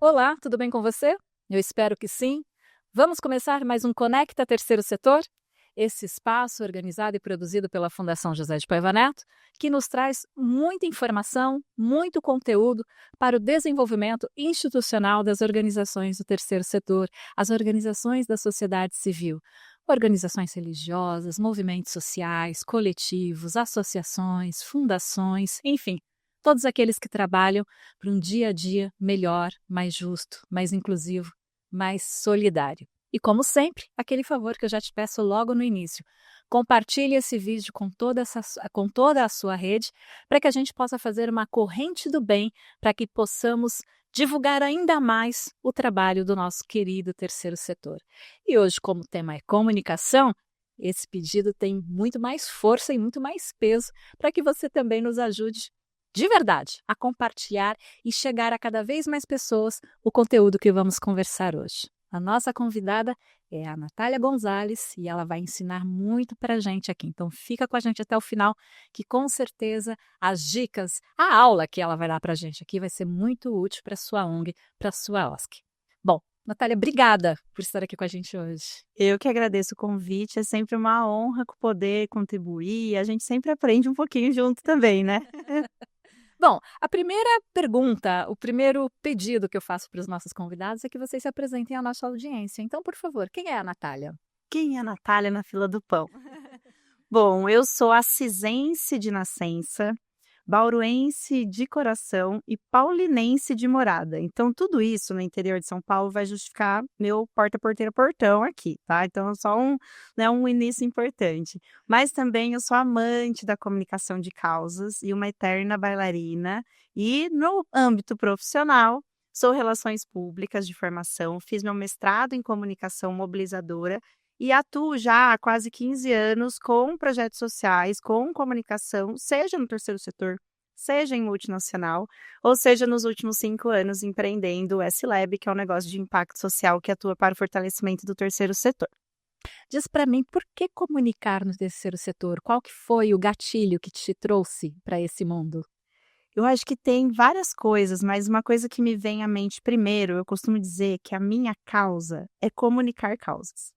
Olá, tudo bem com você? Eu espero que sim. Vamos começar mais um Conecta Terceiro Setor? Esse espaço organizado e produzido pela Fundação José de Paiva Neto, que nos traz muita informação, muito conteúdo para o desenvolvimento institucional das organizações do terceiro setor, as organizações da sociedade civil, organizações religiosas, movimentos sociais, coletivos, associações, fundações, enfim, todos aqueles que trabalham para um dia a dia melhor, mais justo, mais inclusivo, mais solidário. E como sempre, aquele favor que eu já te peço logo no início, compartilhe esse vídeo com toda a sua rede, para que a gente possa fazer uma corrente do bem, para que possamos divulgar ainda mais o trabalho do nosso querido terceiro setor. E hoje, como o tema é comunicação, esse pedido tem muito mais força e muito mais peso para que você também nos ajude de verdade a compartilhar e chegar a cada vez mais pessoas o conteúdo que vamos conversar hoje. A nossa convidada é a Natália Gonzalez e ela vai ensinar muito para a gente aqui. Então fica com a gente até o final, que com certeza as dicas, a aula que ela vai dar para a gente aqui vai ser muito útil para a sua ONG, para a sua OSC. Bom, Natália, obrigada por estar aqui com a gente hoje. Eu que agradeço o convite, é sempre uma honra poder contribuir, a gente sempre aprende um pouquinho junto também, né? Bom, a primeira pergunta, o primeiro pedido que eu faço para os nossos convidados é que vocês se apresentem à nossa audiência. Então, por favor, quem é a Natália? Quem é a Natália na fila do pão? Bom, eu sou acisense de nascença, bauruense de coração e paulinense de morada. Então, tudo isso no interior de São Paulo vai justificar meu porta-porteira-portão aqui, tá? Então, é só um início importante. Mas também eu sou amante da comunicação de causas e uma eterna bailarina. E no âmbito profissional, sou relações públicas de formação, fiz meu mestrado em comunicação mobilizadora e atuo já há quase 15 anos com projetos sociais, com comunicação, seja no terceiro setor, seja em multinacional, ou seja nos últimos 5 anos empreendendo o S-Lab, que é um negócio de impacto social que atua para o fortalecimento do terceiro setor. Diz para mim, por que comunicar no terceiro setor? Qual que foi o gatilho que te trouxe para esse mundo? Eu acho que tem várias coisas, mas uma coisa que me vem à mente primeiro, eu costumo dizer que a minha causa é comunicar causas.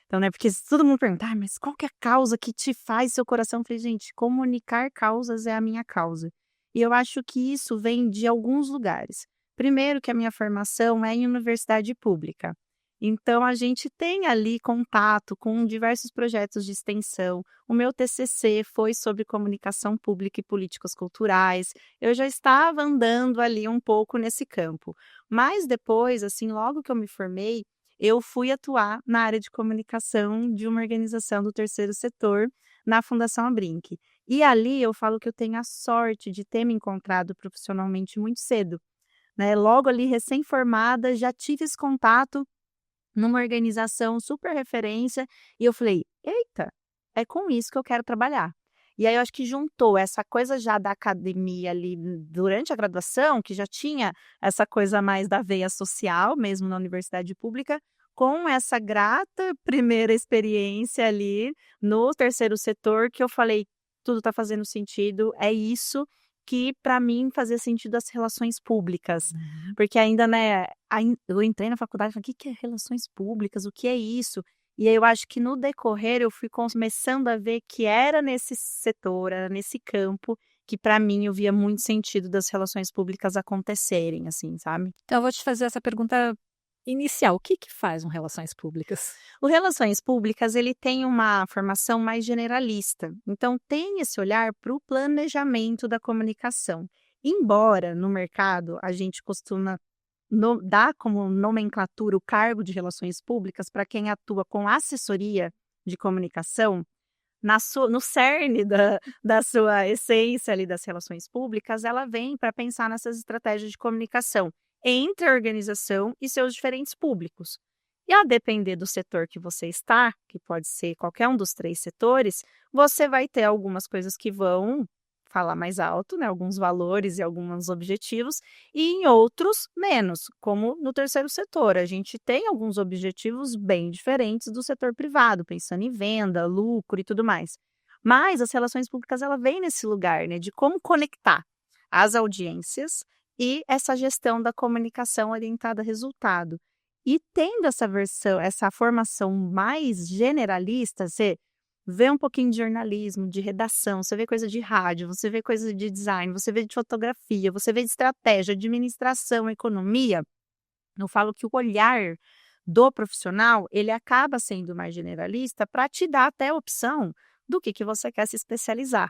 Então, né, porque se todo mundo pergunta: mas qual que é a causa que te faz seu coração?" Eu falei: "Gente, comunicar causas é a minha causa". E eu acho que isso vem de alguns lugares. Primeiro que a minha formação é em universidade pública. Então a gente tem ali contato com diversos projetos de extensão. O meu TCC foi sobre comunicação pública e políticas culturais. Eu já estava andando ali um pouco nesse campo. Mas depois, assim, logo que eu me formei, eu fui atuar na área de comunicação de uma organização do terceiro setor, na Fundação Abrinq. E ali eu falo que eu tenho a sorte de ter me encontrado profissionalmente muito cedo, né? Logo ali, recém-formada, já tive esse contato numa organização super referência e eu falei: "Eita, é com isso que eu quero trabalhar". E aí eu acho que juntou essa coisa já da academia ali durante a graduação, que já tinha essa coisa mais da veia social, mesmo na universidade pública, com essa grata primeira experiência ali no terceiro setor, que eu falei: "Tudo está fazendo sentido, é isso que para mim fazia sentido as relações públicas". Porque ainda, né, eu entrei na faculdade e falei: "Que é relações públicas? O que é isso?". E aí eu acho que no decorrer eu fui começando a ver que era nesse setor, era nesse campo, que para mim eu via muito sentido das relações públicas acontecerem, assim, sabe. Então, eu vou te fazer essa pergunta inicial. O que que faz um relações públicas? O relações públicas, ele tem uma formação mais generalista, então tem esse olhar para o planejamento da comunicação. Embora no mercado a gente costuma dar como nomenclatura o cargo de relações públicas para quem atua com assessoria de comunicação, no cerne da sua essência ali das relações públicas, ela vem para pensar nessas estratégias de comunicação entre a organização e seus diferentes públicos. E a depender do setor que você está, que pode ser qualquer um dos 3 setores, você vai ter algumas coisas que vão falar mais alto, né, alguns valores e alguns objetivos, e em outros menos, como no terceiro setor. A gente tem alguns objetivos bem diferentes do setor privado, pensando em venda, lucro e tudo mais. Mas as relações públicas, ela vem nesse lugar, né, de como conectar as audiências e essa gestão da comunicação orientada a resultado. E tendo essa formação mais generalista, você vê um pouquinho de jornalismo, de redação, você vê coisa de rádio, você vê coisa de design, você vê de fotografia, você vê de estratégia, administração, economia. Eu falo que o olhar do profissional, ele acaba sendo mais generalista para te dar até a opção do que você quer se especializar.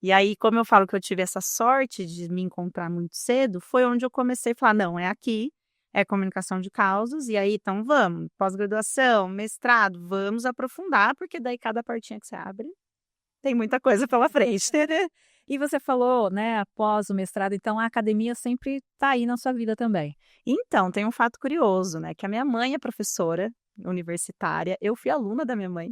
E aí, como eu falo que eu tive essa sorte de me encontrar muito cedo, foi onde eu comecei a falar: "Não, é aqui, é comunicação de causas, e aí então vamos, pós-graduação, mestrado, vamos aprofundar, porque daí cada portinha que você abre, tem muita coisa pela frente". E você falou, né, após o mestrado, então a academia sempre está aí na sua vida também. Então, tem um fato curioso, né, que a minha mãe é professora universitária, eu fui aluna da minha mãe.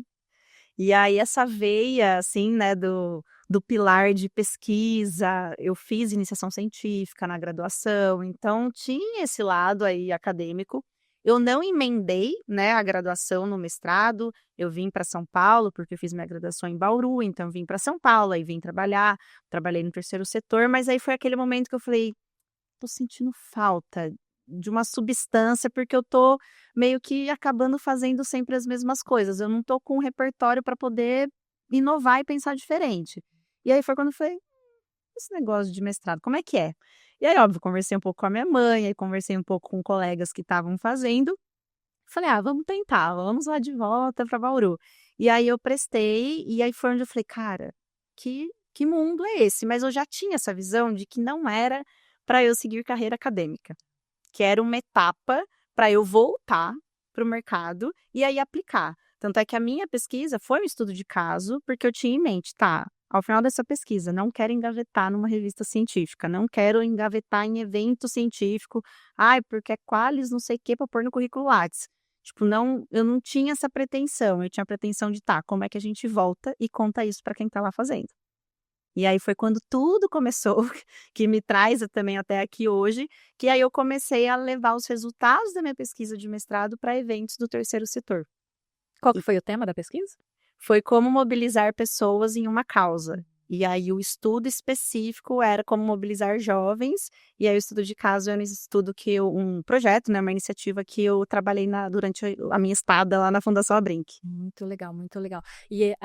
E aí essa veia, assim, né, do pilar de pesquisa, eu fiz iniciação científica na graduação, então tinha esse lado aí acadêmico. Eu não emendei, né, a graduação no mestrado, eu vim para São Paulo, porque eu fiz minha graduação em Bauru, então eu vim para São Paulo, aí vim trabalhar, trabalhei no terceiro setor, mas aí foi aquele momento que eu falei: "Tô sentindo falta de uma substância, porque eu tô meio que acabando fazendo sempre as mesmas coisas, eu não tô com um repertório para poder inovar e pensar diferente". E aí foi quando eu falei: "Esse negócio de mestrado, como é que é?". E aí, óbvio, conversei um pouco com a minha mãe, aí conversei um pouco com colegas que estavam fazendo, falei: "Ah, vamos tentar, vamos lá de volta para Bauru". E aí eu prestei, e aí foi onde eu falei: "Cara, que mundo é esse?". Mas eu já tinha essa visão de que não era para eu seguir carreira acadêmica. Que era uma etapa para eu voltar para o mercado e aí aplicar. Tanto é que a minha pesquisa foi um estudo de caso, porque eu tinha em mente: "Tá, ao final dessa pesquisa, não quero engavetar numa revista científica, não quero engavetar em evento científico, ai, porque é Qualis não sei o quê para pôr no currículo Lattes". Tipo, não, eu não tinha essa pretensão, eu tinha a pretensão de: "Tá, como é que a gente volta e conta isso para quem está lá fazendo?". E aí foi quando tudo começou, que me traz também até aqui hoje, que aí eu comecei a levar os resultados da minha pesquisa de mestrado para eventos do terceiro setor. Qual que E foi o tema da pesquisa? foi como mobilizar pessoas em uma causa. E aí o estudo específico era como mobilizar jovens, e aí o estudo de caso era um estudo um projeto, né, uma iniciativa que eu trabalhei durante a minha estada lá na Fundação Abrinq. Muito legal, muito legal. E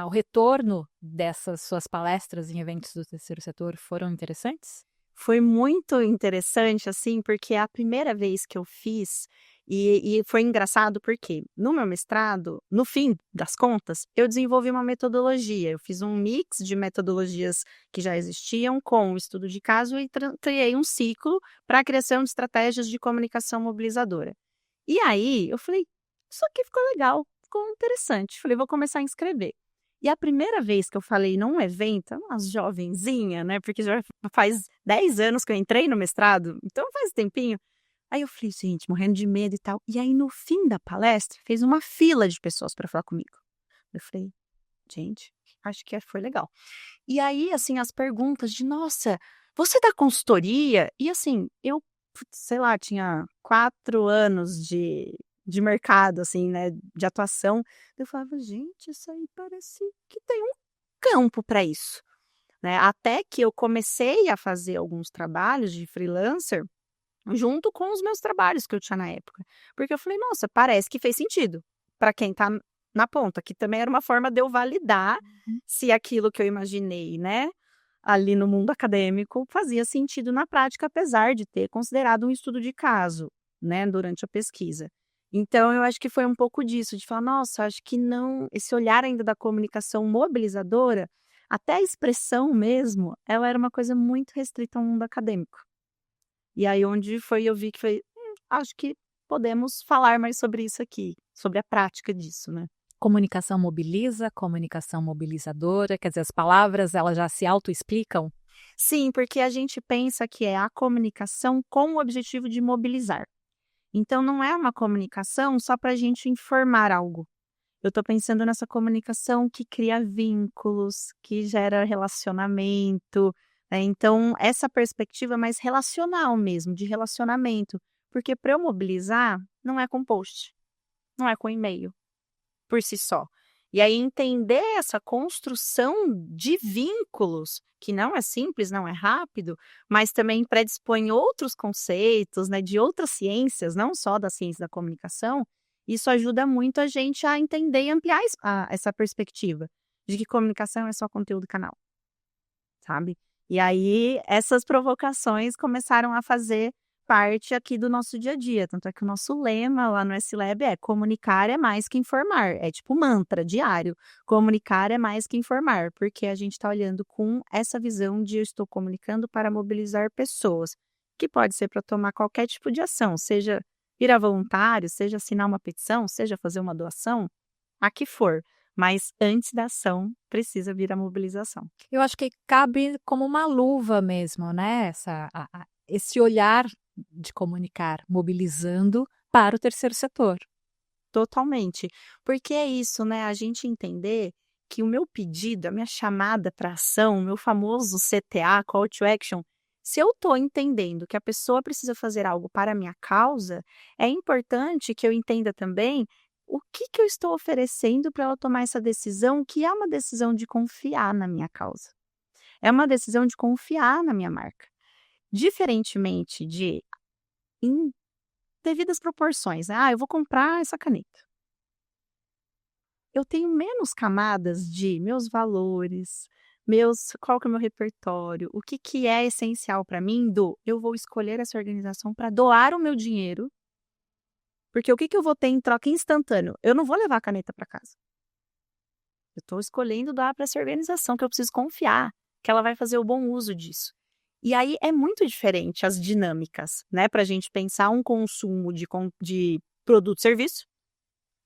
o retorno dessas suas palestras em eventos do terceiro setor foram interessantes? Foi muito interessante, assim, porque é a primeira vez que eu fiz, e foi engraçado porque no meu mestrado, no fim das contas, eu desenvolvi uma metodologia. Eu fiz um mix de metodologias que já existiam com o estudo de caso e criei um ciclo para a criação de estratégias de comunicação mobilizadora. E aí eu falei: "Isso aqui ficou legal, ficou interessante". Falei: "Vou começar a inscrever". E a primeira vez que eu falei num evento, umas jovenzinha, né, porque já faz 10 anos que eu entrei no mestrado, então faz tempinho. Aí eu falei: "Gente", morrendo de medo e tal. E aí no fim da palestra, fez uma fila de pessoas para falar comigo. Eu falei: "Gente, acho que foi legal". E aí, assim, as perguntas de: "Nossa, você dá consultoria?". E assim, eu, putz, sei lá, tinha 4 anos de mercado, assim, né, de atuação. Eu falava: "Gente, isso aí parece que tem um campo para isso", né. Até que eu comecei a fazer alguns trabalhos de freelancer junto com os meus trabalhos que eu tinha na época. Porque eu falei: "Nossa, parece que fez sentido para quem está na ponta", que também era uma forma de eu validar Uhum. se aquilo que eu imaginei, né, ali no mundo acadêmico fazia sentido na prática, apesar de ter considerado um estudo de caso, né, durante a pesquisa. Então eu acho que foi um pouco disso, de falar: "Nossa, acho que não", esse olhar ainda da comunicação mobilizadora, até a expressão mesmo, ela era uma coisa muito restrita ao mundo acadêmico. E aí onde foi eu vi que foi: acho que podemos falar mais sobre isso aqui, sobre a prática disso, né". Comunicação mobiliza, comunicação mobilizadora, quer dizer, as palavras elas já se autoexplicam? Sim, porque a gente pensa que é a comunicação com o objetivo de mobilizar. Então não é uma comunicação só para a gente informar algo. Eu estou pensando nessa comunicação que cria vínculos, que gera relacionamento, né, então essa perspectiva mais relacional mesmo, de relacionamento, porque para eu mobilizar, não é com post, não é com e-mail, por si só. E aí entender essa construção de vínculos, que não é simples, não é rápido, mas também predispõe outros conceitos, né, de outras ciências, não só da ciência da comunicação, isso ajuda muito a gente a entender e ampliar essa perspectiva de que comunicação é só conteúdo e canal, sabe? E aí essas provocações começaram a fazer parte aqui do nosso dia a dia, tanto é que o nosso lema lá no S-Lab é: comunicar é mais que informar, é tipo mantra diário, comunicar é mais que informar, porque a gente está olhando com essa visão de eu estou comunicando para mobilizar pessoas, que pode ser para tomar qualquer tipo de ação, seja virar voluntário, seja assinar uma petição, seja fazer uma doação, a que for, mas antes da ação precisa vir a mobilização. Eu acho que cabe como uma luva mesmo, né, esse olhar de comunicar, mobilizando para o terceiro setor. Totalmente. Porque é isso, né, a gente entender que o meu pedido, a minha chamada para ação, o meu famoso CTA, Call to Action, se eu estou entendendo que a pessoa precisa fazer algo para a minha causa, é importante que eu entenda também o que eu estou oferecendo para ela tomar essa decisão, que é uma decisão de confiar na minha causa. É uma decisão de confiar na minha marca. Diferentemente de em devidas proporções, né, eu vou comprar essa caneta. Eu tenho menos camadas de meus valores, qual que é o meu repertório, o que é essencial para mim, eu vou escolher essa organização para doar o meu dinheiro, porque o que eu vou ter em troca instantâneo? Eu não vou levar a caneta para casa. Eu estou escolhendo doar para essa organização, que eu preciso confiar que ela vai fazer o bom uso disso. E aí é muito diferente as dinâmicas, né, para a gente pensar um consumo de produto e serviço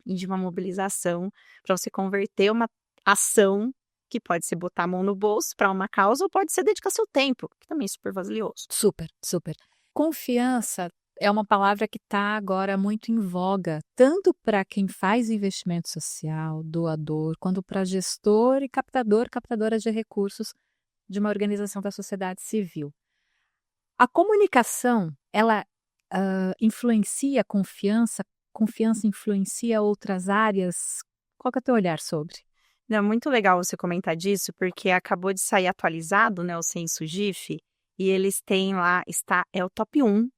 e de uma mobilização para você converter uma ação, que pode ser botar a mão no bolso para uma causa, ou pode ser dedicar seu tempo, que também é super valioso. Super, super. Confiança é uma palavra que está agora muito em voga, tanto para quem faz investimento social, doador, quanto para gestor e captadora de recursos de uma organização da sociedade civil. A comunicação, ela influencia a confiança influencia outras áreas? Qual que é o teu olhar sobre? É muito legal você comentar disso, porque acabou de sair atualizado, né, o censo GIF, e eles têm lá, é o top 1,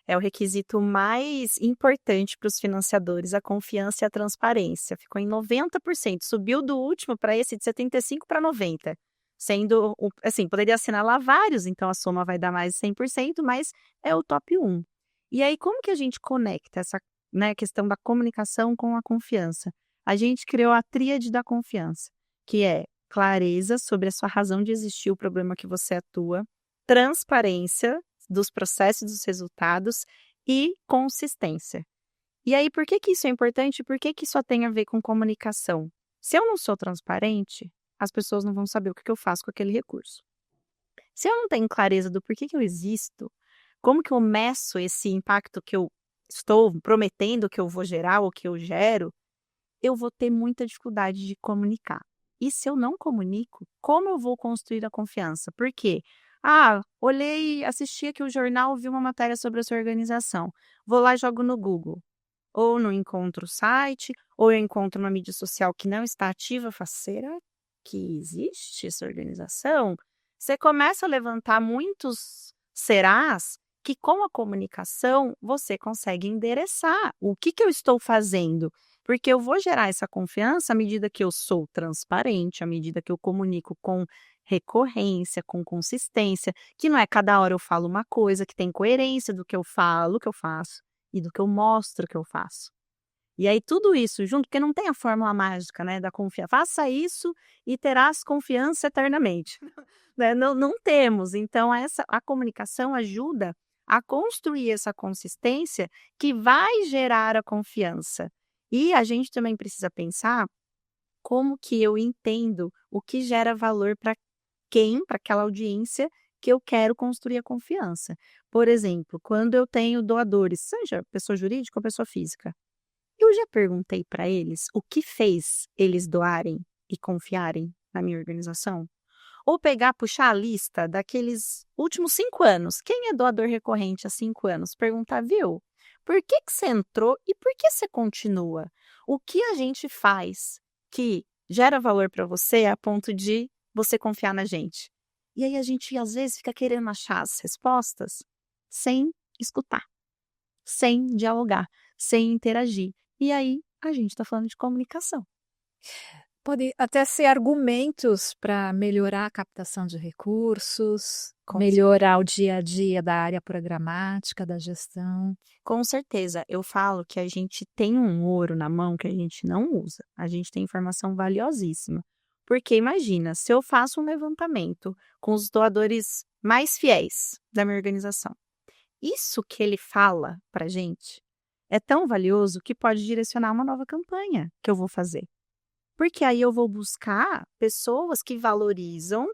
é o requisito mais importante para os financiadores, a confiança e a transparência. Ficou em 90%, subiu do último para esse de 75% para 90%. Sendo, assim, poderia assinar lá vários, então a soma vai dar mais de 100%, mas é o top 1. E aí, como que a gente conecta essa, né, questão da comunicação com a confiança? A gente criou a tríade da confiança, que é clareza sobre a sua razão de existir, o problema que você atua, transparência dos processos e dos resultados e consistência. E aí, por que isso é importante? Por que isso só tem a ver com comunicação? Se eu não sou transparente, as pessoas não vão saber o que eu faço com aquele recurso. Se eu não tenho clareza do porquê que eu existo, como que eu meço esse impacto que eu estou prometendo que eu vou gerar ou que eu gero, eu vou ter muita dificuldade de comunicar. E se eu não comunico, como eu vou construir a confiança? Por quê? Olhei, assisti aqui o jornal, vi uma matéria sobre a sua organização. Vou lá e jogo no Google. Ou não encontro o site, ou eu encontro uma mídia social que não está ativa. Será que existe essa organização? Você começa a levantar muitos serás que com a comunicação você consegue endereçar o que eu estou fazendo. Porque eu vou gerar essa confiança à medida que eu sou transparente, à medida que eu comunico com recorrência, com consistência, que não é cada hora eu falo uma coisa, que tem coerência do que eu falo, que eu faço, e do que eu mostro que eu faço. E aí tudo isso junto, porque não tem a fórmula mágica, né, da confiança. Faça isso e terás confiança eternamente. Né? Não temos. Então a comunicação ajuda a construir essa consistência que vai gerar a confiança. E a gente também precisa pensar como que eu entendo o que gera valor para para aquela audiência que eu quero construir a confiança. Por exemplo, quando eu tenho doadores, seja pessoa jurídica ou pessoa física, eu já perguntei para eles o que fez eles doarem e confiarem na minha organização? Ou puxar a lista daqueles últimos 5 anos. Quem é doador recorrente há 5 anos? Perguntar, viu? Por que você entrou e por que você continua? O que a gente faz que gera valor para você a ponto de você confiar na gente. E aí a gente, às vezes, fica querendo achar as respostas sem escutar, sem dialogar, sem interagir. E aí a gente está falando de comunicação. Pode até ser argumentos para melhorar a captação de recursos, melhorar o dia a dia da área programática, da gestão. Com certeza, eu falo que a gente tem um ouro na mão que a gente não usa. A gente tem informação valiosíssima. Porque imagina, se eu faço um levantamento com os doadores mais fiéis da minha organização, isso que ele fala para a gente é tão valioso que pode direcionar uma nova campanha que eu vou fazer. Porque aí eu vou buscar pessoas que valorizam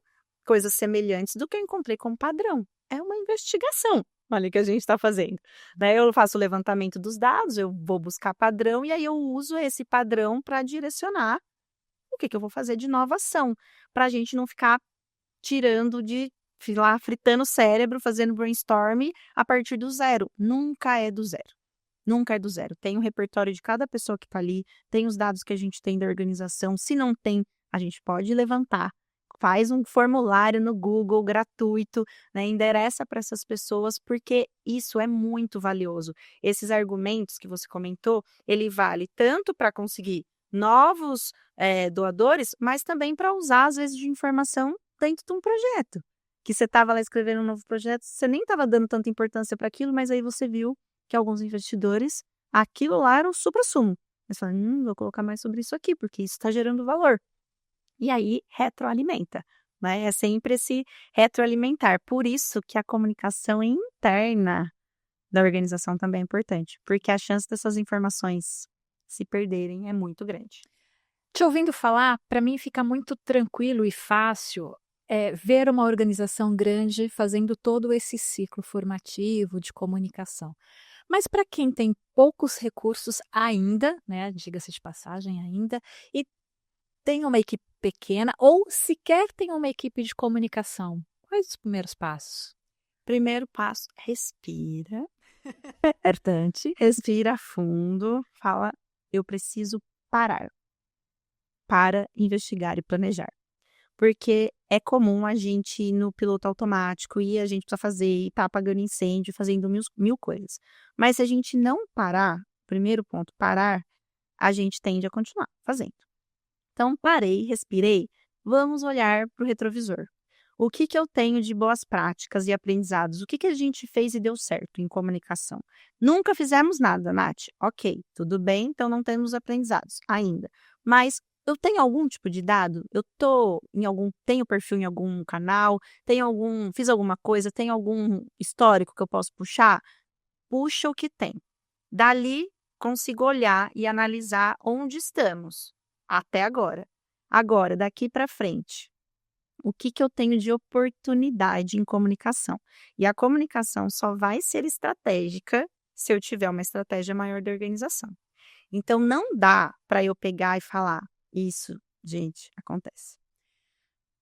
coisas semelhantes do que eu encontrei como padrão. É uma investigação, olha, que a gente está fazendo. Daí eu faço o levantamento dos dados, eu vou buscar padrão e aí eu uso esse padrão para direcionar o que eu vou fazer de nova ação, para a gente não ficar tirando lá, fritando o cérebro, fazendo brainstorm a partir do zero. Nunca é do zero. Nunca é do zero. Tem o repertório de cada pessoa que está ali, tem os dados que a gente tem da organização. Se não tem, a gente pode levantar. Faz um formulário no Google gratuito, né? Endereça para essas pessoas, porque isso é muito valioso. Esses argumentos que você comentou, ele vale tanto para conseguir novos doadores, mas também para usar, às vezes, de informação dentro de um projeto. Que você estava lá escrevendo um novo projeto, você nem estava dando tanta importância para aquilo, mas aí você viu que alguns investidores, aquilo lá era o suprassumo. Eles falam, vou colocar mais sobre isso aqui, porque isso está gerando valor. E aí, retroalimenta, né? É sempre esse retroalimentar. Por isso que a comunicação interna da organização também é importante, porque a chance dessas informações se perderem é muito grande. Te ouvindo falar, para mim fica muito tranquilo e fácil ver uma organização grande fazendo todo esse ciclo formativo de comunicação. Mas para quem tem poucos recursos ainda, né, diga-se de passagem ainda, e tem uma equipe pequena ou sequer tem uma equipe de comunicação, quais os primeiros passos? Primeiro passo, respira. Importante, respira fundo, fala, eu preciso parar para investigar e planejar. Porque é comum a gente ir no piloto automático e a gente precisa fazer, e tá apagando incêndio, fazendo mil coisas. Mas se a gente não parar, primeiro ponto, parar, a gente tende a continuar fazendo. Então, parei, respirei, vamos olhar para o retrovisor. O que eu tenho de boas práticas e aprendizados? O que a gente fez e deu certo em comunicação? Nunca fizemos nada, Nath. Ok, tudo bem, então não temos aprendizados ainda. Mas eu tenho algum tipo de dado? Eu tenho perfil em algum canal? Fiz alguma coisa? Tenho algum histórico que eu posso puxar? Puxa o que tem. Dali, consigo olhar e analisar onde estamos até agora. Agora, daqui para frente, o que eu tenho de oportunidade em comunicação? E a comunicação só vai ser estratégica se eu tiver uma estratégia maior da organização. Então, não dá para eu pegar e falar, isso, gente, acontece.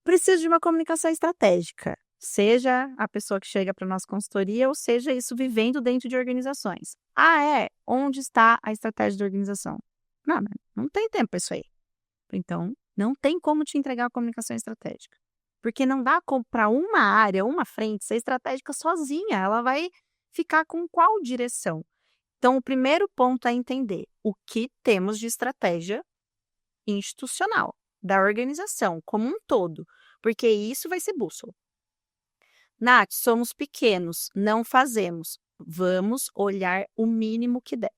Preciso de uma comunicação estratégica, seja a pessoa que chega para a nossa consultoria, ou seja isso vivendo dentro de organizações. Onde está a estratégia da organização? Não tem tempo para isso aí. Então, não tem como te entregar a comunicação estratégica. Porque não dá para uma área, uma frente, ser estratégica sozinha. Ela vai ficar com qual direção? Então, o primeiro ponto é entender o que temos de estratégia institucional, da organização como um todo, porque isso vai ser bússola. Nath, somos pequenos, não fazemos. Vamos olhar o mínimo que der.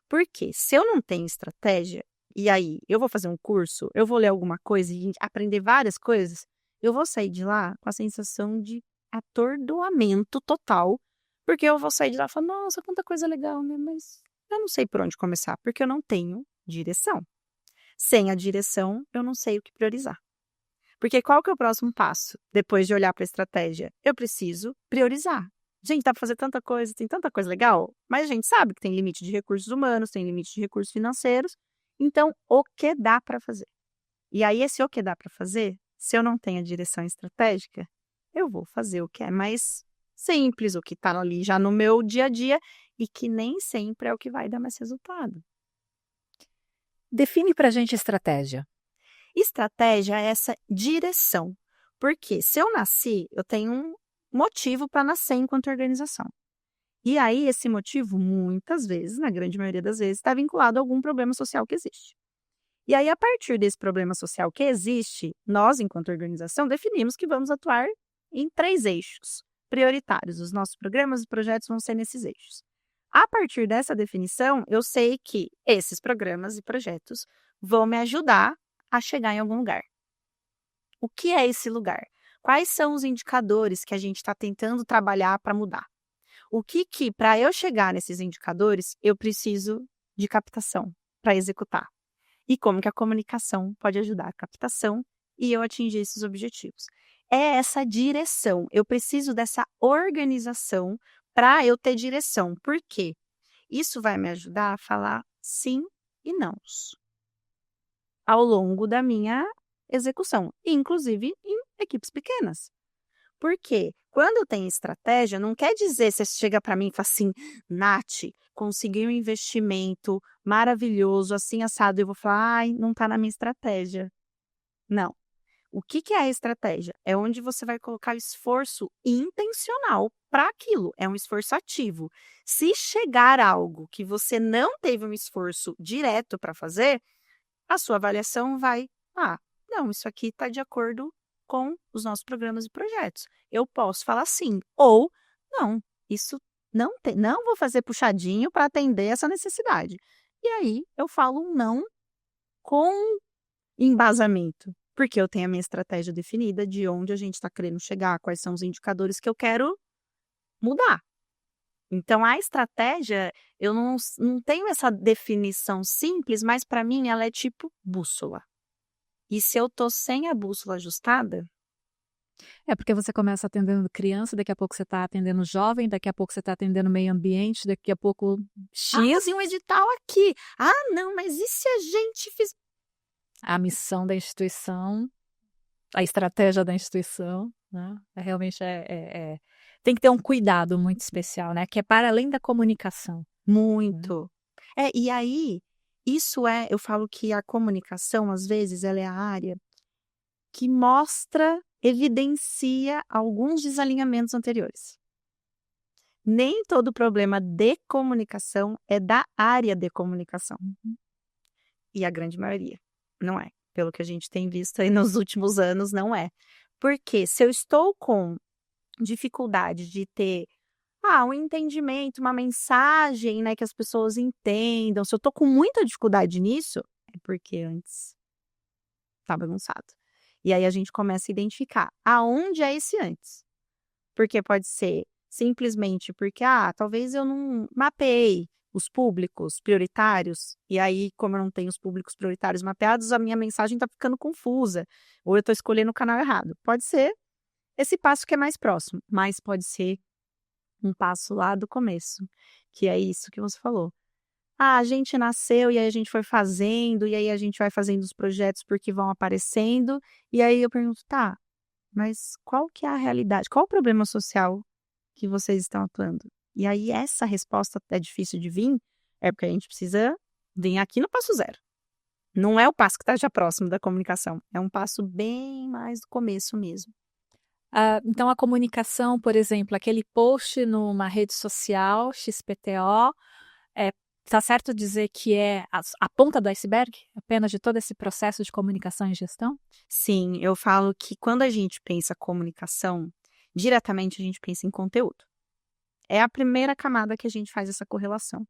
Porque se eu não tenho estratégia, e aí eu vou fazer um curso, eu vou ler alguma coisa e aprender várias coisas, eu vou sair de lá com a sensação de atordoamento total, porque eu vou sair de lá e falar, nossa, quanta coisa legal, né? Mas eu não sei por onde começar, porque eu não tenho direção. Sem a direção, eu não sei o que priorizar. Porque qual que é o próximo passo? Depois de olhar para a estratégia, eu preciso priorizar. Gente, dá para fazer tanta coisa, tem tanta coisa legal, mas a gente sabe que tem limite de recursos humanos, tem limite de recursos financeiros. Então, o que dá para fazer? E aí, esse o que dá para fazer, se eu não tenho a direção estratégica, eu vou fazer o que é mais simples, o que está ali já no meu dia a dia e que nem sempre é o que vai dar mais resultado. Define para a gente estratégia. Estratégia é essa direção. Porque se eu nasci, eu tenho um motivo para nascer enquanto organização. E aí, esse motivo, muitas vezes, na grande maioria das vezes, está vinculado a algum problema social que existe. E aí, a partir desse problema social que existe, nós, enquanto organização, definimos que vamos atuar em 3 eixos prioritários. Os nossos programas e projetos vão ser nesses eixos. A partir dessa definição, eu sei que esses programas e projetos vão me ajudar a chegar em algum lugar. O que é esse lugar? Quais são os indicadores que a gente está tentando trabalhar para mudar? O que para eu chegar nesses indicadores, eu preciso de captação para executar? E como que a comunicação pode ajudar a captação e eu atingir esses objetivos? É essa direção. Eu preciso dessa organização para eu ter direção. Por quê? Isso vai me ajudar a falar sim e nãos ao longo da minha execução, inclusive em equipes pequenas. Porque quando eu tenho estratégia, não quer dizer você chega para mim e fala assim, Nath, consegui um investimento maravilhoso, assim assado, eu vou falar, ai, não está na minha estratégia. Não. O que é a estratégia? É onde você vai colocar esforço intencional para aquilo, é um esforço ativo. Se chegar algo que você não teve um esforço direto para fazer, a sua avaliação vai, não, isso aqui está de acordo com os nossos programas e projetos. Eu posso falar sim, ou não, isso não vou fazer puxadinho para atender essa necessidade. E aí eu falo um não com embasamento, porque eu tenho a minha estratégia definida de onde a gente está querendo chegar, quais são os indicadores que eu quero mudar. Então, a estratégia, eu não tenho essa definição simples, mas para mim ela é tipo bússola. E se eu estou sem a bússola ajustada, É porque você começa atendendo criança, daqui a pouco você está atendendo jovem, daqui a pouco você está atendendo meio ambiente, daqui a pouco X. fazia um edital aqui. Não, mas e se a gente fiz... A missão da instituição, a estratégia da instituição, né? Realmente tem que ter um cuidado muito especial, né? Que é para além da comunicação. Muito. E aí, eu falo que a comunicação, às vezes, ela é a área que evidencia alguns desalinhamentos anteriores. Nem todo problema de comunicação é da área de comunicação. E a grande maioria não é. Pelo que a gente tem visto aí nos últimos anos, não é. Porque se eu estou com dificuldade de ter um entendimento, uma mensagem, né, que as pessoas entendam, se eu estou com muita dificuldade nisso, é porque antes tá bagunçado. E aí a gente começa a identificar aonde é esse antes. Porque pode ser simplesmente porque, talvez eu não mapeei os públicos prioritários, e aí, como eu não tenho os públicos prioritários mapeados, a minha mensagem está ficando confusa, ou eu estou escolhendo o canal errado. Pode ser esse passo que é mais próximo, mas pode ser um passo lá do começo, que é isso que você falou. A gente nasceu e aí a gente foi fazendo, e aí a gente vai fazendo os projetos porque vão aparecendo, e aí eu pergunto, mas qual que é a realidade? Qual o problema social que vocês estão atuando? E aí essa resposta é difícil de vir, é porque a gente precisa vir aqui no passo zero. Não é o passo que está já próximo da comunicação, é um passo bem mais do começo mesmo. Então, a comunicação, por exemplo, aquele post numa rede social, XPTO, está certo dizer que é a ponta do iceberg, apenas de todo esse processo de comunicação e gestão? Sim, eu falo que quando a gente pensa comunicação, diretamente a gente pensa em conteúdo. É a primeira camada que a gente faz essa correlação.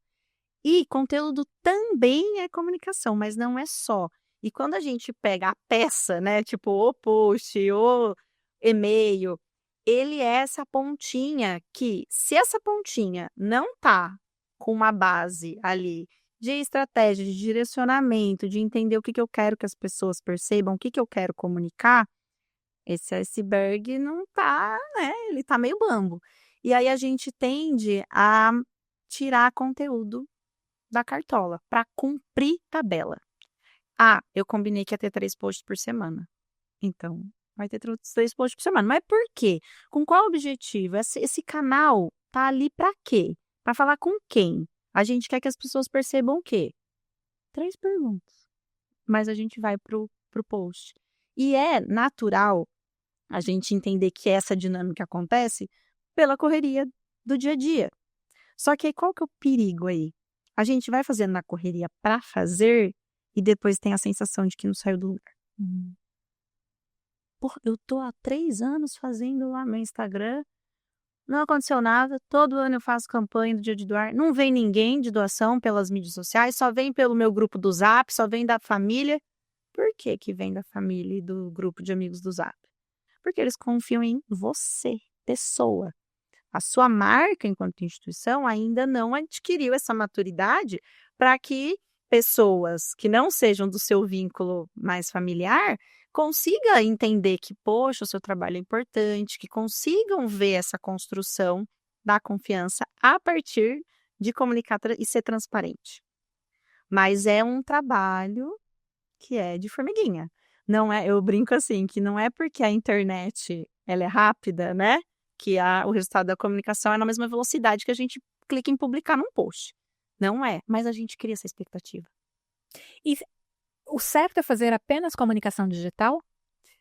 E conteúdo também é comunicação, mas não é só. E quando a gente pega a peça, né, tipo o post, o e-mail, ele é essa pontinha que, se essa pontinha não tá com uma base ali de estratégia, de direcionamento, de entender o que eu quero que as pessoas percebam, o que eu quero comunicar, esse iceberg não tá, né, ele tá meio bambo. E aí a gente tende a tirar conteúdo da cartola para cumprir tabela. Eu combinei que ia ter 3 posts por semana. Então, vai ter 3 posts por semana. Mas por quê? Com qual objetivo? Esse canal tá ali para quê? Para falar com quem? A gente quer que as pessoas percebam o quê? 3 perguntas. Mas a gente vai pro para o post. E é natural a gente entender que essa dinâmica acontece pela correria do dia a dia. Só que aí qual que é o perigo aí? A gente vai fazendo na correria para fazer e depois tem a sensação de que não saiu do lugar. Pô, eu tô há 3 anos fazendo lá meu Instagram, não aconteceu nada, todo ano eu faço campanha do Dia de Doar, não vem ninguém de doação pelas mídias sociais, só vem pelo meu grupo do Zap, só vem da família. Por que que vem da família e do grupo de amigos do Zap? Porque eles confiam em você, pessoa. A sua marca enquanto instituição ainda não adquiriu essa maturidade para que pessoas que não sejam do seu vínculo mais familiar consigam entender que, poxa, o seu trabalho é importante, que consigam ver essa construção da confiança a partir de comunicar e ser transparente. Mas é um trabalho que é de formiguinha. Não é, eu brinco assim, que não é porque a internet ela é rápida, né? Que o resultado da comunicação é na mesma velocidade que a gente clica em publicar num post. Não é, mas a gente cria essa expectativa. E o certo é fazer apenas comunicação digital?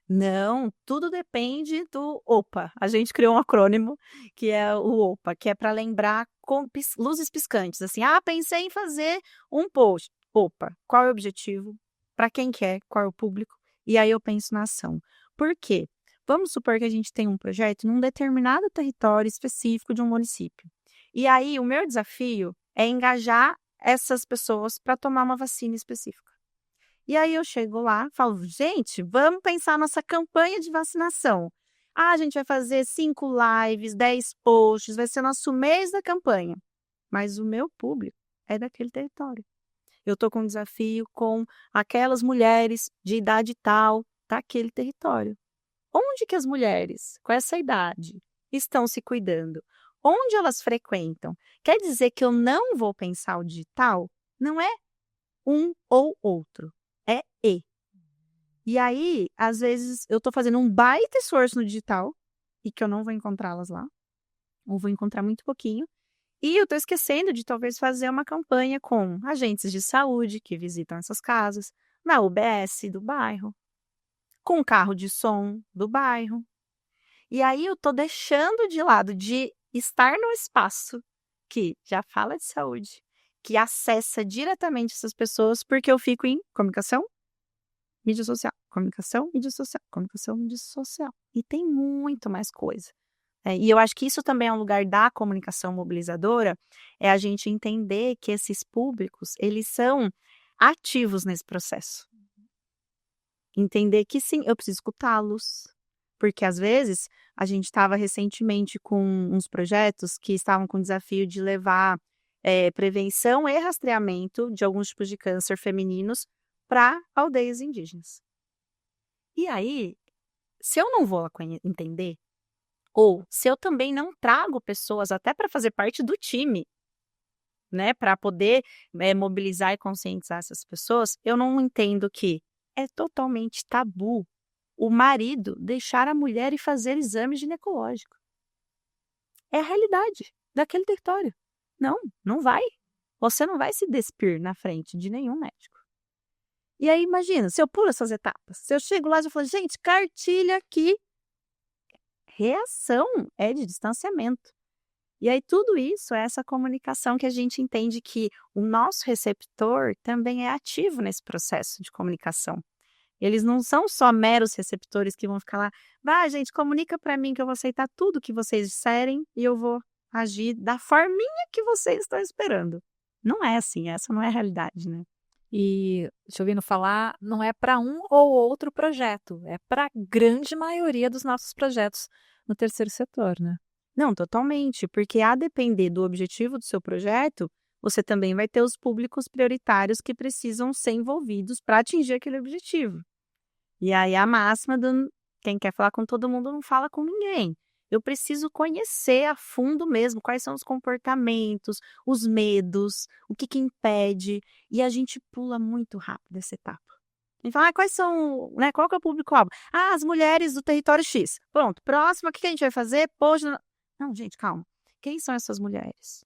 Não, tudo depende do OPA. A gente criou um acrônimo que é o OPA, que é para lembrar com luzes piscantes. Assim, pensei em fazer um post. OPA, qual é o objetivo? Para quem quer? Qual é o público? E aí eu penso na ação. Por quê? Vamos supor que a gente tem um projeto num determinado território específico de um município. E aí o meu desafio é engajar essas pessoas para tomar uma vacina específica. E aí eu chego lá, falo, gente, vamos pensar nossa campanha de vacinação. A gente vai fazer 5 lives, 10 posts, vai ser nosso mês da campanha. Mas o meu público é daquele território. Eu estou com um desafio com aquelas mulheres de idade tal daquele território. Onde que as mulheres, com essa idade, estão se cuidando? Onde elas frequentam? Quer dizer que eu não vou pensar o digital? Não é um ou outro. É e. E aí, às vezes, eu estou fazendo um baita esforço no digital e que eu não vou encontrá-las lá. Ou vou encontrar muito pouquinho. E eu estou esquecendo de talvez fazer uma campanha com agentes de saúde que visitam essas casas, na UBS do bairro, com carro de som do bairro. E aí eu estou deixando de lado de estar no espaço que já fala de saúde, que acessa diretamente essas pessoas, porque eu fico em comunicação, mídia social, comunicação, mídia social, comunicação, mídia social. E tem muito mais coisa. E eu acho que isso também é um lugar da comunicação mobilizadora, é a gente entender que esses públicos, eles são ativos nesse processo. Entender que sim, eu preciso escutá-los. Porque às vezes a gente estava recentemente com uns projetos que estavam com o desafio de levar prevenção e rastreamento de alguns tipos de câncer femininos para aldeias indígenas. E aí, se eu não vou lá entender, ou se eu também não trago pessoas até para fazer parte do time, né, para poder mobilizar e conscientizar essas pessoas, eu não entendo que é totalmente tabu o marido deixar a mulher ir fazer exame ginecológico. É a realidade daquele território. Não vai. Você não vai se despir na frente de nenhum médico. E aí, imagina, se eu pulo essas etapas, se eu chego lá e falo, gente, cartilha aqui, reação é de distanciamento. E aí, tudo isso é essa comunicação que a gente entende que o nosso receptor também é ativo nesse processo de comunicação. Eles não são só meros receptores que vão ficar lá, vai, gente, comunica para mim que eu vou aceitar tudo que vocês disserem e eu vou agir da forminha que vocês estão esperando. Não é assim, essa não é a realidade, né? E, te ouvindo falar, não é para um ou outro projeto, é para a grande maioria dos nossos projetos no terceiro setor, né? Não, totalmente, porque a depender do objetivo do seu projeto, você também vai ter os públicos prioritários que precisam ser envolvidos para atingir aquele objetivo. E aí a máxima do quem quer falar com todo mundo não fala com ninguém. Eu preciso conhecer a fundo mesmo quais são os comportamentos, os medos, o que impede, e a gente pula muito rápido essa etapa. E fala, quais são, né, qual que é o público-alvo? As mulheres do território X. Pronto, próximo, o que a gente vai fazer? Poxa, não, gente, calma. Quem são essas mulheres?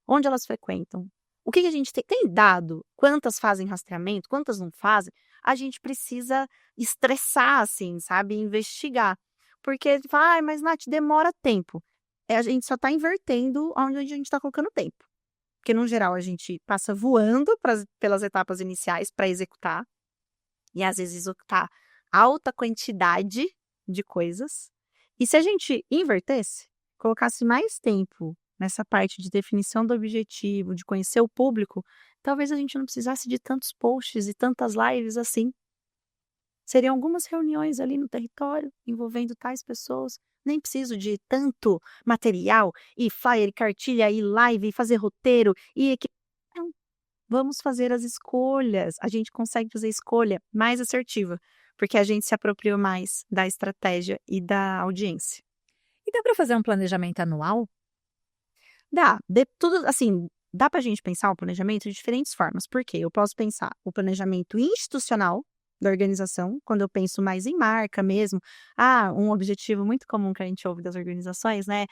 Onde elas frequentam? O que a gente tem dado? Quantas fazem rastreamento? Quantas não fazem? A gente precisa estressar, assim, sabe? Investigar. Porque fala, mas Nath, demora tempo. A gente só está invertendo onde a gente está colocando tempo. Porque, no geral, a gente passa voando pelas etapas iniciais para executar. E, às vezes, executar alta quantidade de coisas. E se a gente invertesse, colocasse mais tempo nessa parte de definição do objetivo, de conhecer o público, talvez a gente não precisasse de tantos posts e tantas lives assim. Seriam algumas reuniões ali no território, envolvendo tais pessoas. Nem preciso de tanto material, e flyer, e cartilha, e live, e fazer roteiro, e não. Vamos fazer as escolhas. A gente consegue fazer escolha mais assertiva, porque a gente se apropriou mais da estratégia e da audiência. E dá para fazer um planejamento anual? Dá. Tudo, assim, dá para a gente pensar o planejamento de diferentes formas. Por quê? Eu posso pensar o planejamento institucional da organização, quando eu penso mais em marca mesmo. Um objetivo muito comum que a gente ouve das organizações, né?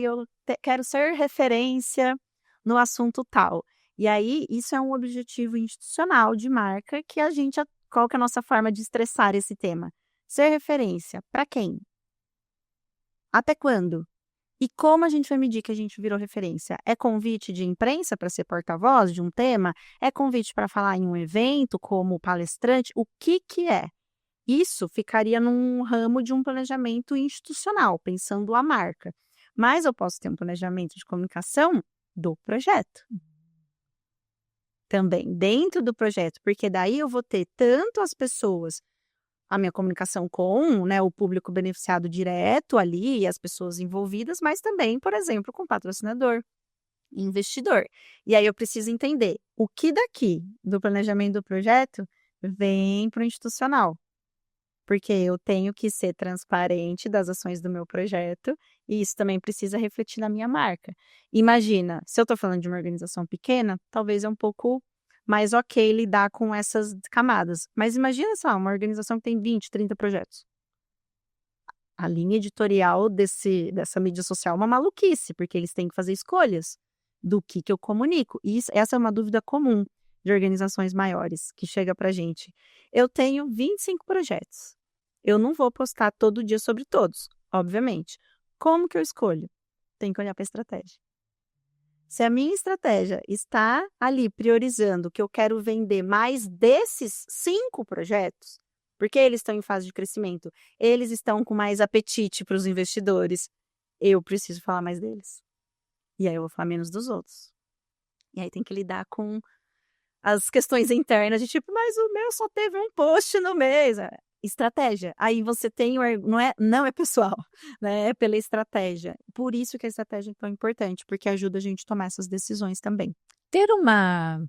Eu quero ser referência no assunto tal. E aí, isso é um objetivo institucional de marca que qual que é a nossa forma de estressar esse tema? Ser referência para quem? Até quando? E como a gente vai medir que a gente virou referência? É convite de imprensa para ser porta-voz de um tema? É convite para falar em um evento como palestrante? O que é? Isso ficaria num ramo de um planejamento institucional, pensando a marca. Mas eu posso ter um planejamento de comunicação do projeto. Também dentro do projeto, porque daí eu vou ter tanto as pessoas, a minha comunicação com, né, o público beneficiado direto ali e as pessoas envolvidas, mas também, por exemplo, com patrocinador, investidor. E aí eu preciso entender o que daqui do planejamento do projeto vem para o institucional. Porque eu tenho que ser transparente das ações do meu projeto e isso também precisa refletir na minha marca. Imagina, se eu estou falando de uma organização pequena, talvez é um pouco mais ok lidar com essas camadas. Mas imagina só, uma organização que tem 20, 30 projetos. A linha editorial dessa mídia social é uma maluquice, porque eles têm que fazer escolhas do que eu comunico. E essa é uma dúvida comum de organizações maiores que chega pra gente. Eu tenho 25 projetos. Eu não vou postar todo dia sobre todos, obviamente. Como que eu escolho? Tenho que olhar para a estratégia. Se a minha estratégia está ali priorizando que eu quero vender mais desses 5 projetos, porque eles estão em fase de crescimento, eles estão com mais apetite para os investidores, eu preciso falar mais deles. E aí eu vou falar menos dos outros. E aí tem que lidar com as questões internas de tipo, mas o meu só teve um post no mês. Estratégia. Aí você tem, não é pessoal, né? É pela estratégia. Por isso que a estratégia é tão importante, porque ajuda a gente a tomar essas decisões também. Ter uma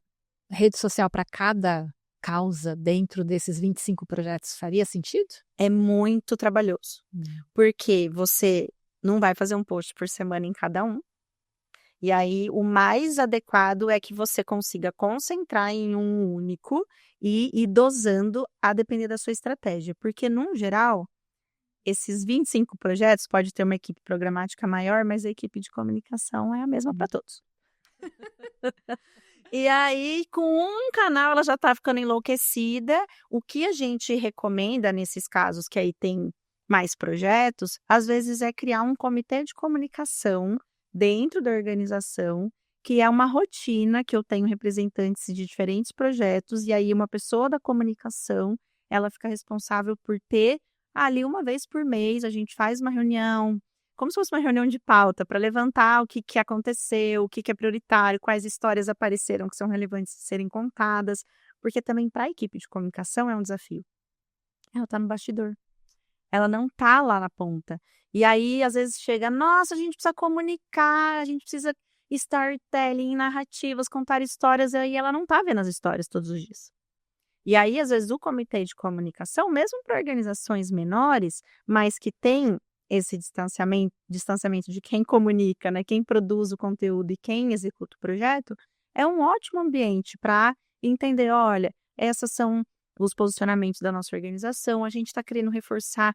rede social para cada causa dentro desses 25 projetos faria sentido? É muito trabalhoso, porque você não vai fazer um post por semana em cada um. E aí, o mais adequado é que você consiga concentrar em um único e ir dosando a depender da sua estratégia. Porque, no geral, esses 25 projetos pode ter uma equipe programática maior, mas a equipe de comunicação é a mesma para todos. E aí, com um canal, ela já está ficando enlouquecida. O que a gente recomenda nesses casos, que aí tem mais projetos, às vezes é criar um comitê de comunicação dentro da organização, que é uma rotina que eu tenho representantes de diferentes projetos, e aí uma pessoa da comunicação, ela fica responsável por ter ali uma vez por mês, a gente faz uma reunião, como se fosse uma reunião de pauta, para levantar o que aconteceu, o que é prioritário, quais histórias apareceram que são relevantes de serem contadas, porque também para a equipe de comunicação é um desafio. Ela está no bastidor. Ela não está lá na ponta. E aí, às vezes, chega, nossa, a gente precisa comunicar, a gente precisa storytelling, narrativas, contar histórias, e aí ela não está vendo as histórias todos os dias. E aí, às vezes, o comitê de comunicação, mesmo para organizações menores, mas que tem esse distanciamento de quem comunica, né, quem produz o conteúdo e quem executa o projeto, é um ótimo ambiente para entender, olha, essas são os posicionamentos da nossa organização, a gente está querendo reforçar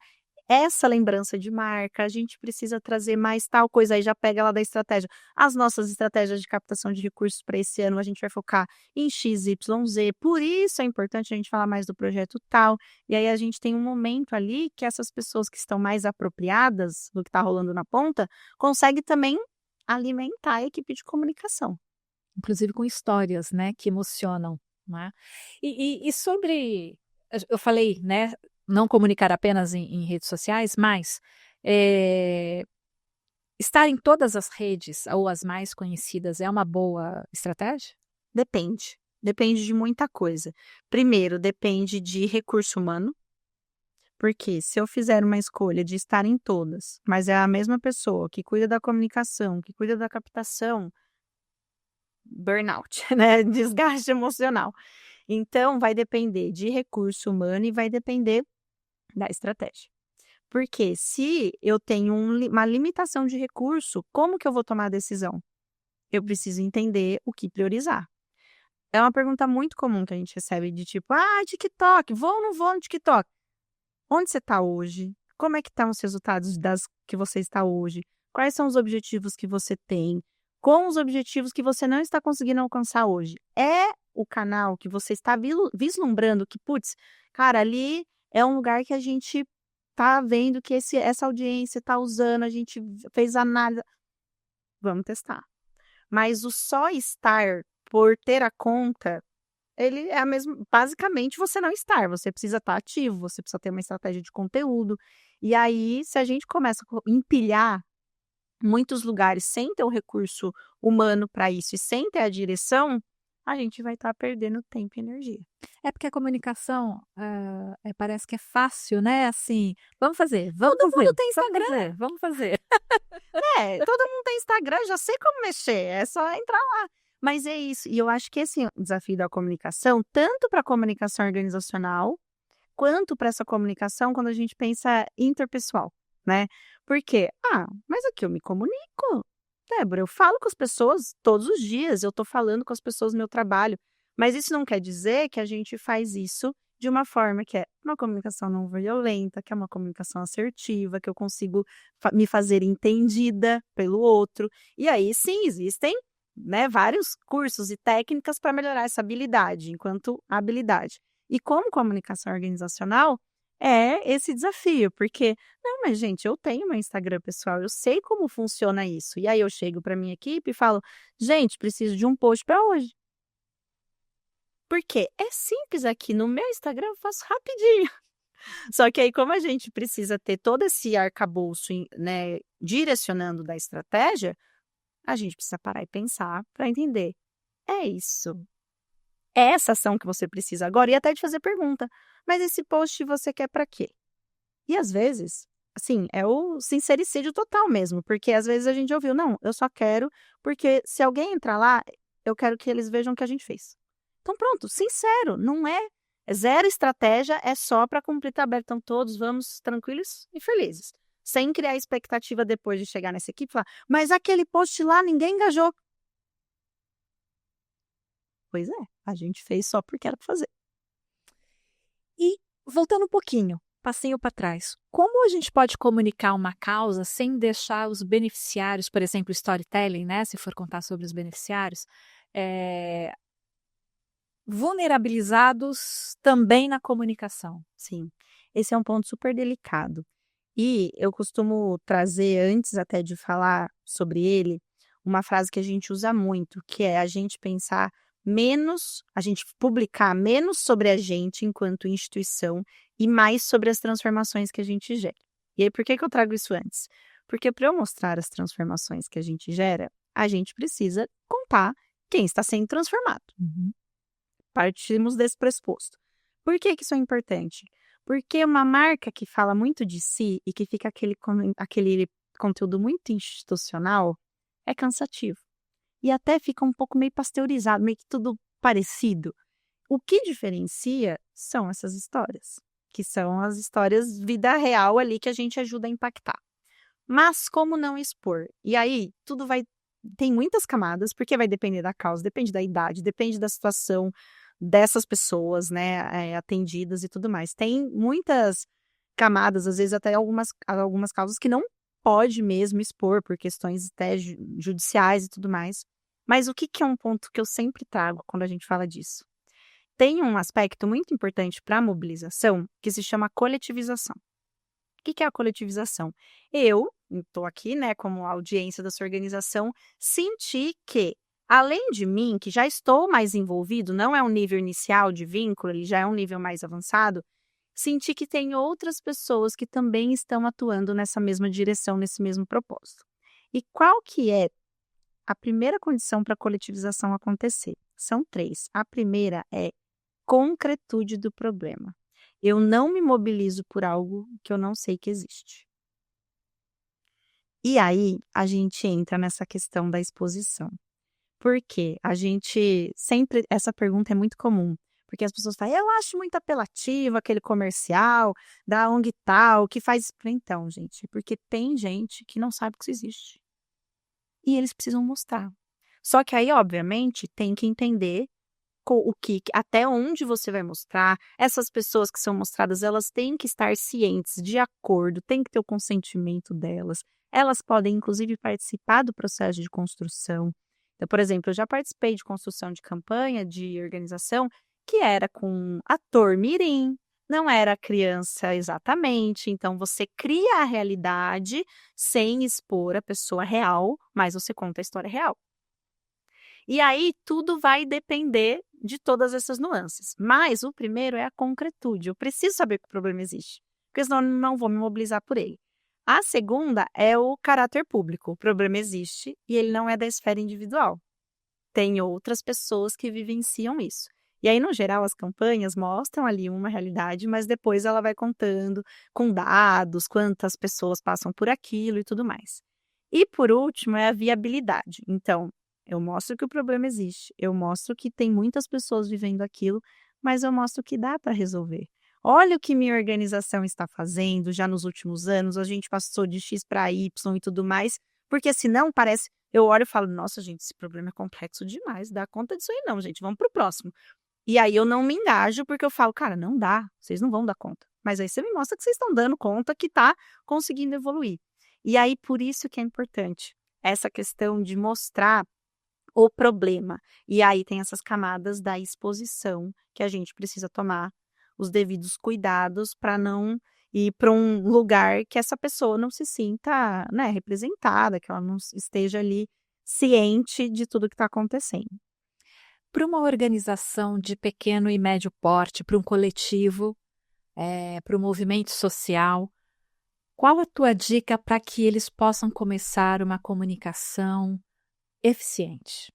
essa lembrança de marca, a gente precisa trazer mais tal coisa, aí já pega lá da estratégia. As nossas estratégias de captação de recursos para esse ano, a gente vai focar em X, Y, Z, por isso é importante a gente falar mais do projeto tal, e aí a gente tem um momento ali que essas pessoas que estão mais apropriadas do que está rolando na ponta, conseguem também alimentar a equipe de comunicação. Inclusive com histórias, né, que emocionam, né? E sobre, eu falei, né, não comunicar apenas em redes sociais, mas estar em todas as redes ou as mais conhecidas é uma boa estratégia? Depende. Depende de muita coisa. Primeiro, depende de recurso humano, porque se eu fizer uma escolha de estar em todas, mas é a mesma pessoa que cuida da comunicação, que cuida da captação, burnout, né? Desgaste emocional. Então, vai depender de recurso humano e vai depender da estratégia. Porque se eu tenho uma limitação de recurso, como que eu vou tomar a decisão? Eu preciso entender o que priorizar. É uma pergunta muito comum que a gente recebe de tipo, TikTok, vou ou não vou no TikTok? Onde você está hoje? Como é que estão os resultados das que você está hoje? Quais são os objetivos que você tem? Com os objetivos que você não está conseguindo alcançar hoje? É o canal que você está vislumbrando que, putz, cara, ali é um lugar que a gente tá vendo que essa audiência está usando, a gente fez análise. Vamos testar. Mas o só estar por ter a conta, ele é a mesma, basicamente você não estar, você precisa estar ativo, você precisa ter uma estratégia de conteúdo. E aí, se a gente começa a empilhar muitos lugares sem ter o recurso humano para isso e sem ter a direção, a gente vai estar perdendo tempo e energia. É porque a comunicação parece que é fácil, né? Assim, vamos fazer, vamos Todo fazer, mundo tem Instagram. vamos fazer. Todo mundo tem Instagram, já sei como mexer, é só entrar lá. Mas é isso, e eu acho que esse é o desafio da comunicação, tanto para a comunicação organizacional, quanto para essa comunicação quando a gente pensa interpessoal, né? Porque, mas aqui eu me comunico, Débora, eu falo com as pessoas todos os dias, eu estou falando com as pessoas no meu trabalho, mas isso não quer dizer que a gente faz isso de uma forma que é uma comunicação não violenta, que é uma comunicação assertiva, que eu consigo me fazer entendida pelo outro. E aí, sim, existem, né, vários cursos e técnicas para melhorar essa habilidade, enquanto habilidade. E como comunicação organizacional, é esse desafio, porque, não, mas gente, eu tenho meu Instagram pessoal, eu sei como funciona isso. E aí eu chego para minha equipe e falo, gente, preciso de um post para hoje. Porque é simples aqui, no meu Instagram eu faço rapidinho. Só que aí, como a gente precisa ter todo esse arcabouço, né, direcionando da estratégia, a gente precisa parar e pensar para entender. É isso. É essa ação que você precisa agora, e até de fazer pergunta. Mas esse post você quer para quê? E às vezes, assim, é o sincericídio total mesmo, porque às vezes a gente ouviu, não, eu só quero, porque se alguém entrar lá, eu quero que eles vejam o que a gente fez. Então pronto, sincero, não é zero estratégia, é só para cumprir tabela. Então todos vamos tranquilos e felizes. Sem criar expectativa depois de chegar nessa equipe e falar, mas aquele post lá ninguém engajou. Pois é, a gente fez só porque era para fazer. E voltando um pouquinho, passinho para trás, como a gente pode comunicar uma causa sem deixar os beneficiários, por exemplo, storytelling, né? Se for contar sobre os beneficiários, vulnerabilizados também na comunicação? Sim, esse é um ponto super delicado. E eu costumo trazer, antes até de falar sobre ele, uma frase que a gente usa muito, que é a gente pensar menos, a gente publicar menos sobre a gente enquanto instituição e mais sobre as transformações que a gente gera. E aí, por que eu trago isso antes? Porque para eu mostrar as transformações que a gente gera, a gente precisa contar quem está sendo transformado. Partimos desse pressuposto. Por que isso é importante? Porque uma marca que fala muito de si e que fica aquele conteúdo muito institucional é cansativo. E até fica um pouco meio pasteurizado, meio que tudo parecido. O que diferencia são essas histórias, que são as histórias vida real ali que a gente ajuda a impactar. Mas como não expor? E aí, tem muitas camadas, porque vai depender da causa, depende da idade, depende da situação dessas pessoas, né, atendidas e tudo mais. Tem muitas camadas, às vezes até algumas causas que não pode mesmo expor por questões até judiciais e tudo mais. Mas o que é um ponto que eu sempre trago quando a gente fala disso? Tem um aspecto muito importante para a mobilização que se chama coletivização. O que é a coletivização? Eu estou aqui, né, como audiência da sua organização, senti que, além de mim, que já estou mais envolvido, não é um nível inicial de vínculo, ele já é um nível mais avançado, senti que tem outras pessoas que também estão atuando nessa mesma direção, nesse mesmo propósito. E qual que é a primeira condição para a coletivização acontecer? São 3. A primeira é concretude do problema. Eu não me mobilizo por algo que eu não sei que existe. E aí, a gente entra nessa questão da exposição. Porque a gente sempre, essa pergunta é muito comum, porque as pessoas falam, eu acho muito apelativo aquele comercial da ONG tal, que faz... Então, gente, porque tem gente que não sabe que isso existe. E eles precisam mostrar. Só que aí, obviamente, tem que entender até onde você vai mostrar. Essas pessoas que são mostradas, elas têm que estar cientes, de acordo, tem que ter o consentimento delas. Elas podem, inclusive, participar do processo de construção. Então, por exemplo, eu já participei de construção de campanha, de organização, que era com ator mirim, não era criança exatamente. Então, você cria a realidade sem expor a pessoa real, mas você conta a história real. E aí, tudo vai depender de todas essas nuances. Mas o primeiro é a concretude. Eu preciso saber que o problema existe, porque senão eu não vou me mobilizar por ele. A segunda é o caráter público. O problema existe e ele não é da esfera individual. Tem outras pessoas que vivenciam isso. E aí, no geral, as campanhas mostram ali uma realidade, mas depois ela vai contando com dados, quantas pessoas passam por aquilo e tudo mais. E por último é a viabilidade. Então, eu mostro que o problema existe, eu mostro que tem muitas pessoas vivendo aquilo, mas eu mostro que dá para resolver. Olha o que minha organização está fazendo já nos últimos anos, a gente passou de X para Y e tudo mais, porque senão parece, eu olho e falo, nossa gente, esse problema é complexo demais, dá conta disso aí não, gente, vamos pro próximo. E aí eu não me engajo porque eu falo, cara, não dá, vocês não vão dar conta. Mas aí você me mostra que vocês estão dando conta, que está conseguindo evoluir. E aí por isso que é importante essa questão de mostrar o problema. E aí tem essas camadas da exposição que a gente precisa tomar os devidos cuidados para não ir para um lugar que essa pessoa não se sinta, né, representada, que ela não esteja ali ciente de tudo que está acontecendo. Para uma organização de pequeno e médio porte, para um coletivo, para um movimento social, qual a tua dica para que eles possam começar uma comunicação eficiente?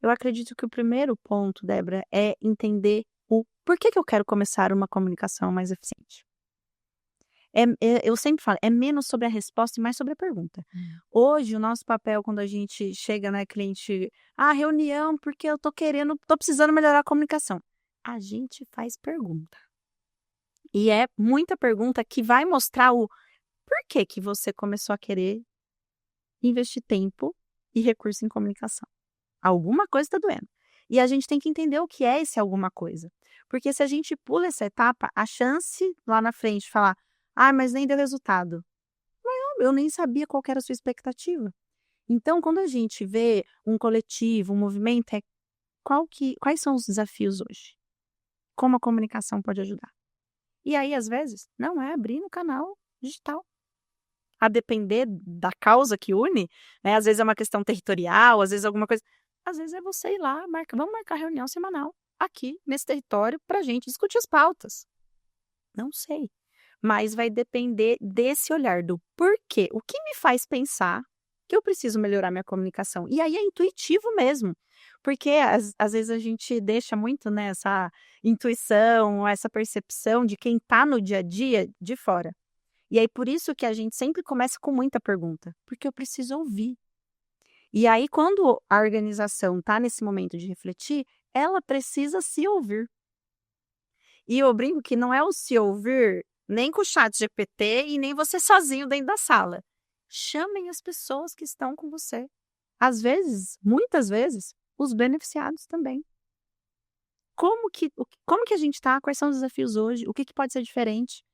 Eu acredito que o primeiro ponto, Débora, é entender o porquê que eu quero começar uma comunicação mais eficiente. Eu sempre falo, é menos sobre a resposta e mais sobre a pergunta. Hoje, o nosso papel, quando a gente chega, né, cliente, reunião, porque eu tô precisando melhorar a comunicação. A gente faz pergunta. E é muita pergunta que vai mostrar o porquê que você começou a querer investir tempo e recurso em comunicação. Alguma coisa está doendo. E a gente tem que entender o que é esse alguma coisa. Porque se a gente pula essa etapa, a chance lá na frente de falar, mas nem deu resultado. Eu nem sabia qual que era a sua expectativa. Então, quando a gente vê um coletivo, um movimento, quais são os desafios hoje? Como a comunicação pode ajudar? E aí, às vezes, não é abrir no canal digital. A depender da causa que une, né? Às vezes é uma questão territorial, às vezes é alguma coisa. Às vezes é você ir lá, vamos marcar reunião semanal aqui nesse território para a gente discutir as pautas. Não sei. Mas vai depender desse olhar do porquê. O que me faz pensar que eu preciso melhorar minha comunicação? E aí é intuitivo mesmo. Porque às vezes a gente deixa muito, né, essa intuição, essa percepção de quem está no dia a dia de fora. E aí por isso que a gente sempre começa com muita pergunta. Porque eu preciso ouvir. E aí quando a organização está nesse momento de refletir, ela precisa se ouvir. E eu brinco que não é o se ouvir nem com o chat GPT e nem você sozinho dentro da sala. Chamem as pessoas que estão com você. Às vezes, muitas vezes, os beneficiados também. Como que a gente está? Quais são os desafios hoje? O que pode ser diferente?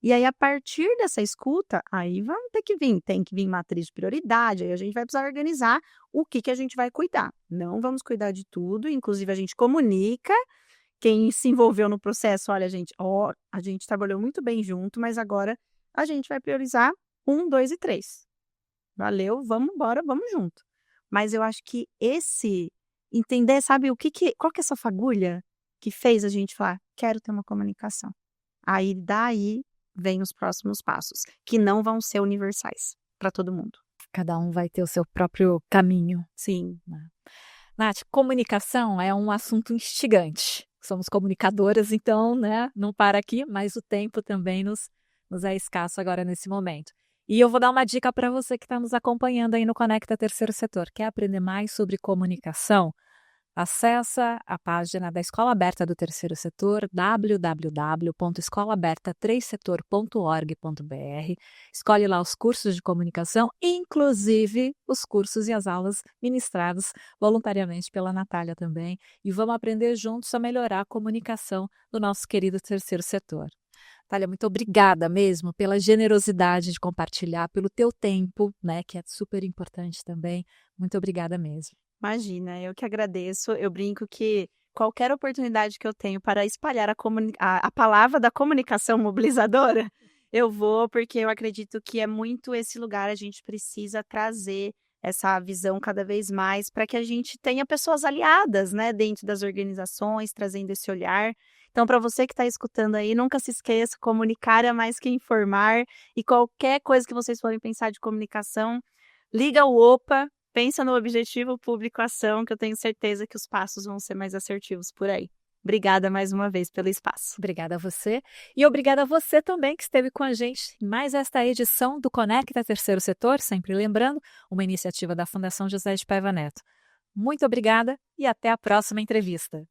E aí, a partir dessa escuta, aí vamos ter que vir, tem que vir matriz de prioridade, aí a gente vai precisar organizar o que a gente vai cuidar. Não vamos cuidar de tudo, inclusive a gente comunica, quem se envolveu no processo, olha, gente, ó, a gente trabalhou muito bem junto, mas agora a gente vai priorizar 1, 2 e 3. Valeu, vamos embora, vamos junto. Mas eu acho que entender, sabe, qual que é essa fagulha que fez a gente falar, quero ter uma comunicação. Aí, daí, vem os próximos passos, que não vão ser universais para todo mundo. Cada um vai ter o seu próprio caminho. Sim. Nath, comunicação é um assunto instigante. Somos comunicadoras, então, né, não para aqui, mas o tempo também nos é escasso agora nesse momento. E eu vou dar uma dica para você que está nos acompanhando aí no Conecta Terceiro Setor. Quer aprender mais sobre comunicação? Acessa a página da Escola Aberta do Terceiro Setor, www.escolaberta3setor.org.br. Escolhe lá os cursos de comunicação, inclusive os cursos e as aulas ministrados voluntariamente pela Natália também. E vamos aprender juntos a melhorar a comunicação do nosso querido Terceiro Setor. Natália, muito obrigada mesmo pela generosidade de compartilhar, pelo teu tempo, né, que é super importante também. Muito obrigada mesmo. Imagina, eu que agradeço. Eu brinco que qualquer oportunidade que eu tenho para espalhar a palavra da comunicação mobilizadora, eu vou, porque eu acredito que é muito esse lugar, a gente precisa trazer essa visão cada vez mais para que a gente tenha pessoas aliadas, né, dentro das organizações, trazendo esse olhar. Então, para você que está escutando aí, nunca se esqueça, comunicar é mais que informar, e qualquer coisa que vocês forem pensar de comunicação, liga o OPA, pensa no objetivo público-ação, que eu tenho certeza que os passos vão ser mais assertivos por aí. Obrigada mais uma vez pelo espaço. Obrigada a você e obrigada a você também que esteve com a gente em mais esta edição do Conecta Terceiro Setor, sempre lembrando, uma iniciativa da Fundação José de Paiva Neto. Muito obrigada e até a próxima entrevista.